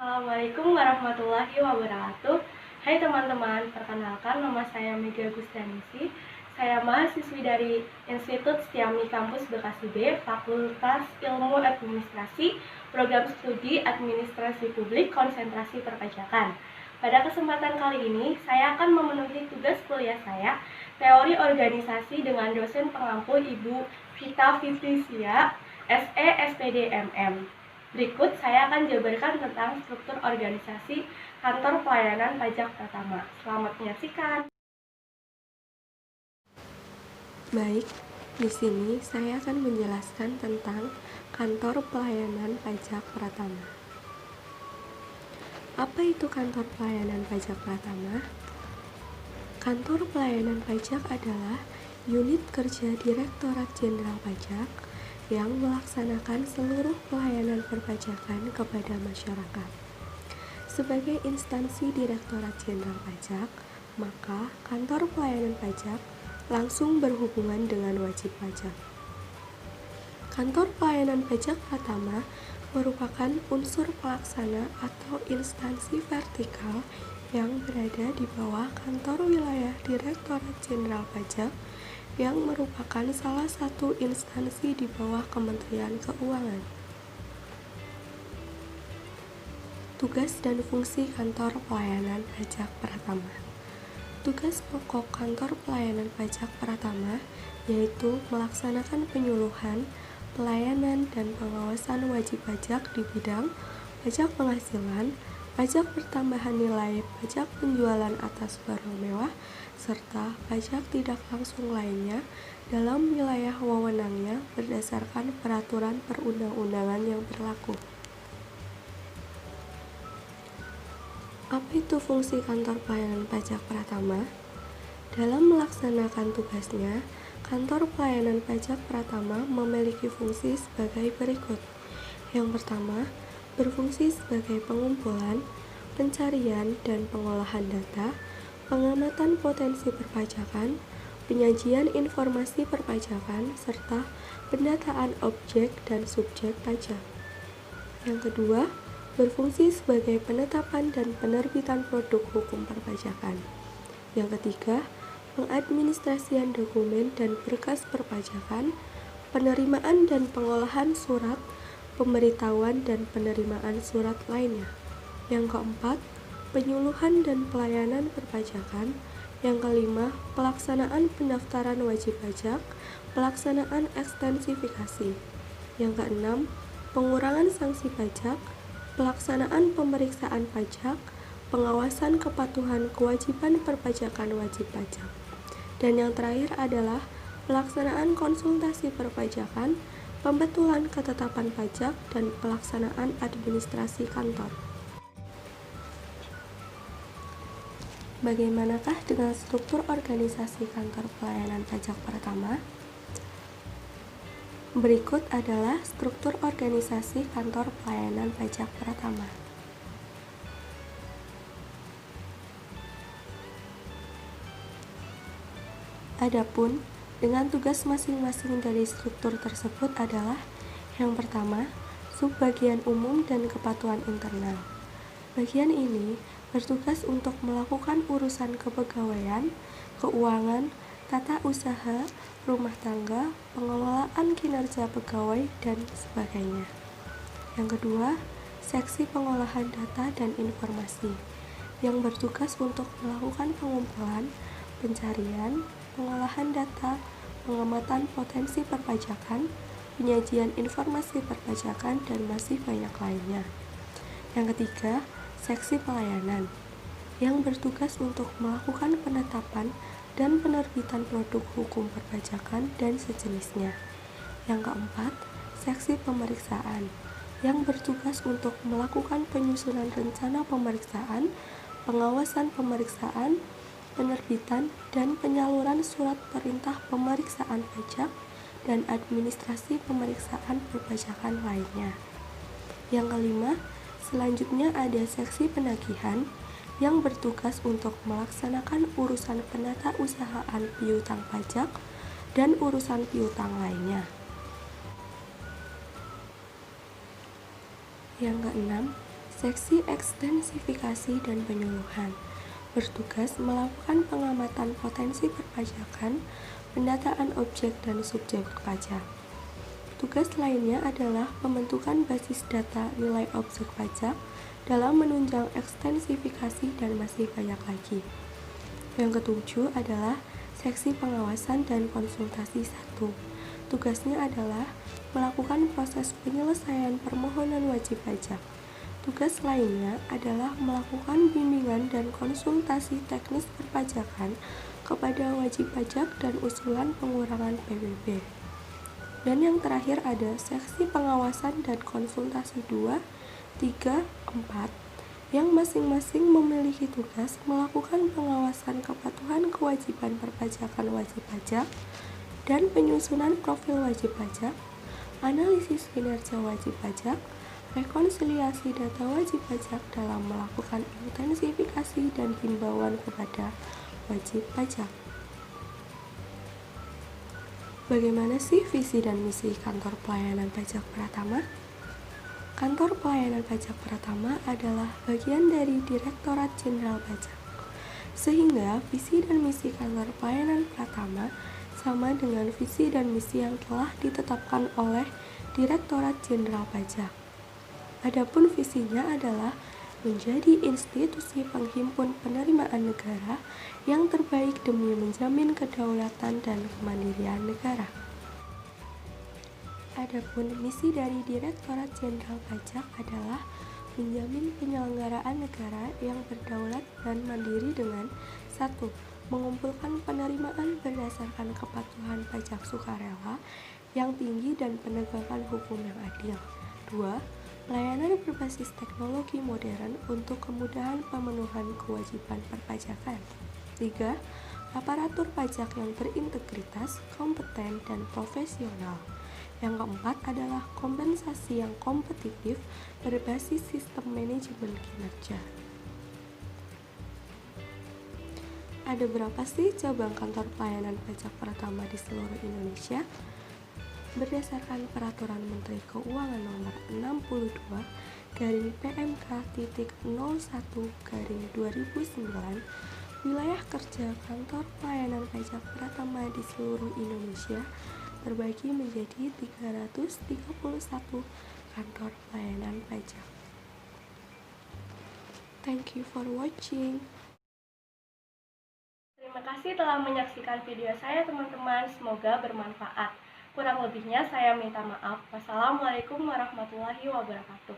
Assalamualaikum warahmatullahi wabarakatuh. Hai teman-teman, perkenalkan nama saya Mega Gustianisi. Saya mahasiswi dari Institut Setiami Kampus Bekasi B, Fakultas Ilmu Administrasi, Program Studi Administrasi Publik, Konsentrasi Perpajakan. Pada kesempatan kali ini, saya akan memenuhi tugas kuliah saya, Teori Organisasi dengan dosen pengampu Ibu Vita Fitrisia, SE SPD MM. Berikut saya akan jabarkan tentang struktur organisasi Kantor Pelayanan Pajak Pratama. Selamat menyaksikan. Baik, di sini saya akan menjelaskan tentang Kantor Pelayanan Pajak Pratama. Apa itu Kantor Pelayanan Pajak Pratama? Kantor Pelayanan Pajak adalah unit kerja Direktorat Jenderal Pajak yang melaksanakan seluruh pelayanan perpajakan kepada masyarakat. Sebagai instansi Direktorat Jenderal Pajak, maka Kantor Pelayanan Pajak langsung berhubungan dengan wajib pajak. Kantor Pelayanan Pajak Pratama merupakan unsur pelaksana atau instansi vertikal yang berada di bawah Kantor Wilayah Direktorat Jenderal Pajak yang merupakan salah satu instansi di bawah Kementerian Keuangan. Tugas dan fungsi Kantor Pelayanan Pajak Pratama. Tugas pokok Kantor Pelayanan Pajak Pratama yaitu melaksanakan penyuluhan, pelayanan, dan pengawasan wajib pajak di bidang pajak penghasilan, pajak pertambahan nilai, pajak penjualan atas barang mewah, serta pajak tidak langsung lainnya dalam wilayah wewenangnya berdasarkan peraturan perundang-undangan yang berlaku. Apa itu fungsi Kantor Pelayanan Pajak Pratama? Dalam melaksanakan tugasnya, Kantor Pelayanan Pajak Pratama memiliki fungsi sebagai berikut. Yang pertama, berfungsi sebagai pengumpulan, pencarian dan pengolahan data, pengamatan potensi perpajakan, penyajian informasi perpajakan, serta pendataan objek dan subjek pajak. Yang kedua, berfungsi sebagai penetapan dan penerbitan produk hukum perpajakan. Yang ketiga, pengadministrasian dokumen dan berkas perpajakan, penerimaan dan pengolahan surat, pemberitahuan dan penerimaan surat lainnya. Yang keempat, penyuluhan dan pelayanan perpajakan. Yang kelima, pelaksanaan pendaftaran wajib pajak, pelaksanaan ekstensifikasi. Yang keenam, pengurangan sanksi pajak, pelaksanaan pemeriksaan pajak, pengawasan kepatuhan kewajiban perpajakan wajib pajak. Dan yang terakhir adalah pelaksanaan konsultasi perpajakan, pembetulan ketetapan pajak, dan pelaksanaan administrasi kantor. Bagaimanakah dengan struktur organisasi Kantor Pelayanan Pajak Pratama? Berikut adalah struktur organisasi Kantor Pelayanan Pajak Pratama. Adapun dengan tugas masing-masing dari struktur tersebut adalah yang pertama, subbagian umum dan kepatuhan internal. Bagian ini bertugas untuk melakukan urusan kepegawaian, keuangan, tata usaha, rumah tangga, pengelolaan kinerja pegawai, dan sebagainya. Yang kedua, seksi pengolahan data dan informasi, yang bertugas untuk melakukan pengumpulan, pencarian, pengolahan data, pengamatan potensi perpajakan, penyajian informasi perpajakan, dan masih banyak lainnya. Yang ketiga, seksi pelayanan, yang bertugas untuk melakukan penetapan dan penerbitan produk hukum perpajakan dan sejenisnya. Yang keempat, seksi pemeriksaan, yang bertugas untuk melakukan penyusunan rencana pemeriksaan, pengawasan pemeriksaan, penerbitan dan penyaluran surat perintah pemeriksaan pajak, dan administrasi pemeriksaan perpajakan lainnya. Yang kelima, selanjutnya ada seksi penagihan, yang bertugas untuk melaksanakan urusan penata usahaan piutang pajak dan urusan piutang lainnya. Yang keenam, Seksi ekstensifikasi dan penyuluhan bertugas melakukan pengamatan potensi perpajakan, pendataan objek dan subjek pajak. Tugas lainnya adalah pembentukan basis data nilai objek pajak dalam menunjang ekstensifikasi dan masih banyak lagi. Yang ketujuh adalah seksi pengawasan dan konsultasi 1. Tugasnya adalah melakukan proses penyelesaian permohonan wajib pajak. Tugas lainnya adalah melakukan bimbingan dan konsultasi teknis perpajakan kepada wajib pajak dan usulan pengurangan PWB. Dan yang terakhir ada seksi pengawasan dan konsultasi 2, 3, 4 yang masing-masing memiliki tugas melakukan pengawasan kepatuhan kewajiban perpajakan wajib pajak dan penyusunan profil wajib pajak, analisis kinerja wajib pajak, rekonsiliasi data wajib pajak dalam melakukan intensifikasi dan himbauan kepada wajib pajak. Bagaimana sih visi dan misi Kantor Pelayanan Pajak Pratama? Kantor Pelayanan Pajak Pratama adalah bagian dari Direktorat Jenderal Pajak, sehingga visi dan misi Kantor Pelayanan Pratama sama dengan visi dan misi yang telah ditetapkan oleh Direktorat Jenderal Pajak. Adapun visinya adalah menjadi institusi penghimpun penerimaan negara yang terbaik demi menjamin kedaulatan dan kemandirian negara. Adapun misi dari Direktorat Jenderal Pajak adalah menjamin penyelenggaraan negara yang berdaulat dan mandiri dengan 1. Mengumpulkan penerimaan berdasarkan kepatuhan pajak sukarela yang tinggi dan penegakan hukum yang adil. 2. Pelayanan berbasis teknologi modern untuk kemudahan pemenuhan kewajiban perpajakan. 3. Aparatur pajak yang berintegritas, kompeten, dan profesional. Yang keempat adalah kompensasi yang kompetitif berbasis sistem manajemen kinerja. Ada berapa sih cabang kantor pelayanan pajak Pratama di seluruh Indonesia? Berdasarkan Peraturan Menteri Keuangan Nomor 62/PMK.01/2009, wilayah kerja Kantor Pelayanan Pajak Pratama di seluruh Indonesia terbagi menjadi 331 kantor pelayanan pajak. Thank you for watching. Terima kasih telah menyaksikan video saya teman-teman, semoga bermanfaat. Kurang lebihnya saya minta maaf. Wassalamualaikum warahmatullahi wabarakatuh.